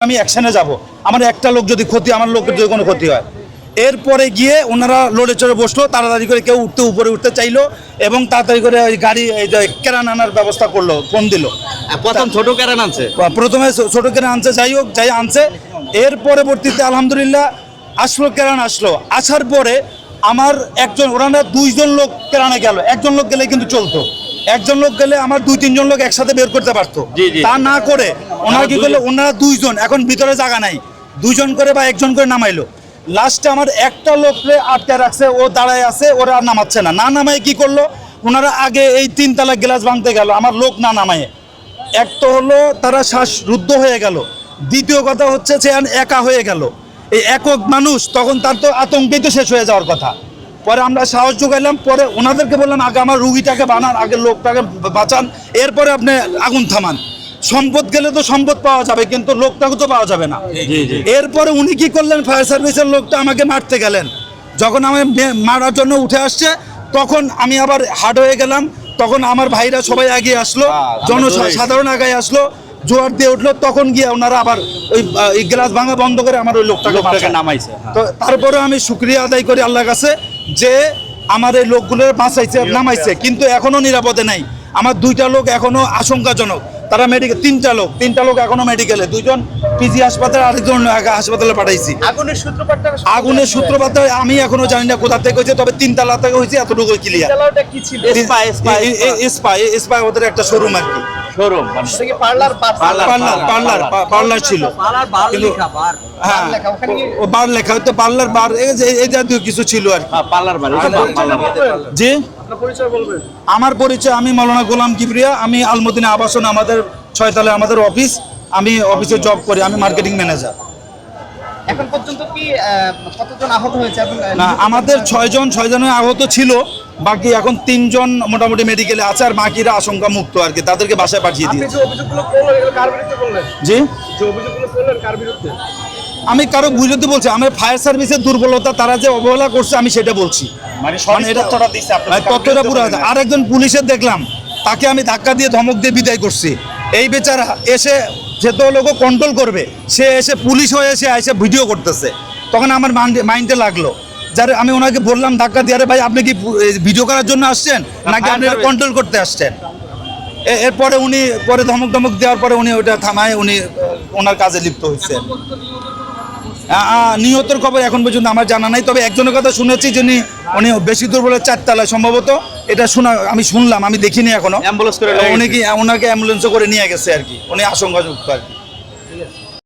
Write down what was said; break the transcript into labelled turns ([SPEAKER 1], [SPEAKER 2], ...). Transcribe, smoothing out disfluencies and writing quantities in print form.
[SPEAKER 1] আমি অ্যাকশনে যাব। আমার একটা লোক যদি ক্ষতি, আমার লোকের যদি কোনো ক্ষতি হয়, এরপরে গিয়ে ওনারা লড়ে চড়ে বসলো, তাড়াতাড়ি করে কেউ উপরে উঠতে চাইলো এবং তাড়াতাড়ি করে ওই গাড়ি এই যে কেরান আনার ব্যবস্থা করলো, ফোন দিল।
[SPEAKER 2] প্রথম ছোট কেরান আনছে,
[SPEAKER 1] প্রথমে ছোট কেরান আনছে, যাই হোক যাই আনছে। এর পরবর্তীতে আলহামদুলিল্লাহ আসলো, কেরান আসলো। আসার পরে আমার একজন, ওনারা দুইজন লোক কেরানে গেল, একজন লোক গেলে কিন্তু চলতো, একজন লোক গেলে আমার 2-3 জন লোক একসাথে বের করতে পারতো। তা না করে ওনারা কি করলো, ওনারা দুইজন, এখন ভিতরে জায়গা নাই, দুইজন করে বা একজন করে নামাইলো। লাস্টে আমার একটা লোককে আটকে রাখছে, ও দাঁড়ায় আছে, ওরা আর নামাচ্ছে না। না নামায় কি করলো, ওনারা আগে এই 3 তালা গ্লাস ভাঙতে গেল, আমার লোক না নামায়। এক তো হলো তারা শ্বাসরুদ্ধ হয়ে গেল, দ্বিতীয় কথা হচ্ছে সে একা হয়ে গেল। এই একক মানুষ, তখন তার তো আতঙ্কেই তো শেষ হয়ে যাওয়ার কথা। পরে আমরা সাহস যোগাইলাম, পরে ওনাদেরকে বললাম আগে আমার রুগীটাকে বানান, আগে লোকটাকে বাঁচান, এরপরে আপনি আগুন থামান। সম্পদ গেলে তো সম্পদ পাওয়া যাবে, কিন্তু লোকটাকে তো পাওয়া যাবে না। এরপরে উনি কি করলেন, ফায়ার সার্ভিসের লোকটা আমাকে মারতে গেলেন। যখন আমি মারার জন্য উঠে আসছে, তখন আমি আবার হার্ড হয়ে গেলাম। তখন আমার ভাইরা সবাই এগিয়ে আসলো, জনসাধারণ আগে আসলো, জোয়ার দিয়ে উঠলো। তখন গিয়ে ওনারা আবার ওই গ্লাস ভাঙা বন্ধ করে আমার ওই লোকটাকে নামাইছে। তো তারপরে আমি শুকরিয়া আদায় করি আল্লাহর কাছে যে আমার এই লোকগুলো বাঁচাইছে, নামাইছে, কিন্তু এখনো নিরাপদে নাই। আমার 2টা লোক এখনো আশঙ্কাজনক, তারা মেডিকেল, 3টা লোক এখনো মেডিকেলে, 2জন পিজি হাসপাতালে, আরেকজন হাসপাতালে পাঠাইছি। আগুনের সূত্রপাতটা আমি এখনো জানি না কোথা থেকে হয়েছে, তবে 3 তালা থেকে হয়েছে, এতটুকু ক্লিয়ার। স্পাই ওদের একটা শোরুম আর কি, পার্লার ছিল, হ্যাঁ ও বার লেখা হয়তো, পার্লার বার এই জাতীয় কিছু ছিল আর কি। জি, আমার পরিচয়, আমি মাওলানা গোলাম কিবরিয়া, আমি আলমদিনা আবাসন, আমাদের 6 তলায় আমাদের অফিস, আমি অফিসে জব করি, আমি মার্কেটিং ম্যানেজার।
[SPEAKER 3] এখন পর্যন্ত কি কতজন আহত হয়েছে?
[SPEAKER 1] না, আমাদের 6 জনের আহত ছিল, বাকি এখন 3 জন মোটামুটি মেডিকেলে আছে, আর বাকিরা আশঙ্কা মুক্ত আর কি, তাদেরকে বাসায় পাঠিয়ে দিয়েছি। জি, আমি কারো বিরুদ্ধে বলছি, আমার ফায়ার সার্ভিসের দুর্বলতা, তারা যে অবহেলা করছে আমি সেটা বলছি, মানে তথ্যটা পুরো। আর একজন পুলিশের দেখলাম, তাকে আমি ধাক্কা দিয়ে ধমক দিয়ে বিদায় করছি। এই বেচারা এসে, যে তো লোক কন্ট্রোল করবে, সে এসে পুলিশ হয়ে এসে ভিডিও করতেছে। তখন আমার মাইন্ডে লাগলো, যারা আমি ওনাকে বললাম ধাক্কা দিয়ে, আরে ভাই আপনি কি ভিডিও করার জন্য আসছেন নাকি আপনি কন্ট্রোল করতে আসছেন? এরপরে উনি পরে ধমক দেওয়ার পরে উনি ওটা থামায়, উনি ওনার কাজে লিপ্ত হয়েছে। নিহতের খবর এখন পর্যন্ত আমার জানা নাই, তবে একজনের কথা শুনেছি, যিনি উনি বেশি দূর বলে 4 তলায় সম্ভবত, এটা আমি শুনলাম, আমি দেখিনি এখনো। ওনাকে অ্যাম্বুলেন্সে করে নিয়ে গেছে আর কি, উনি আশঙ্কাযুক্ত আর কি।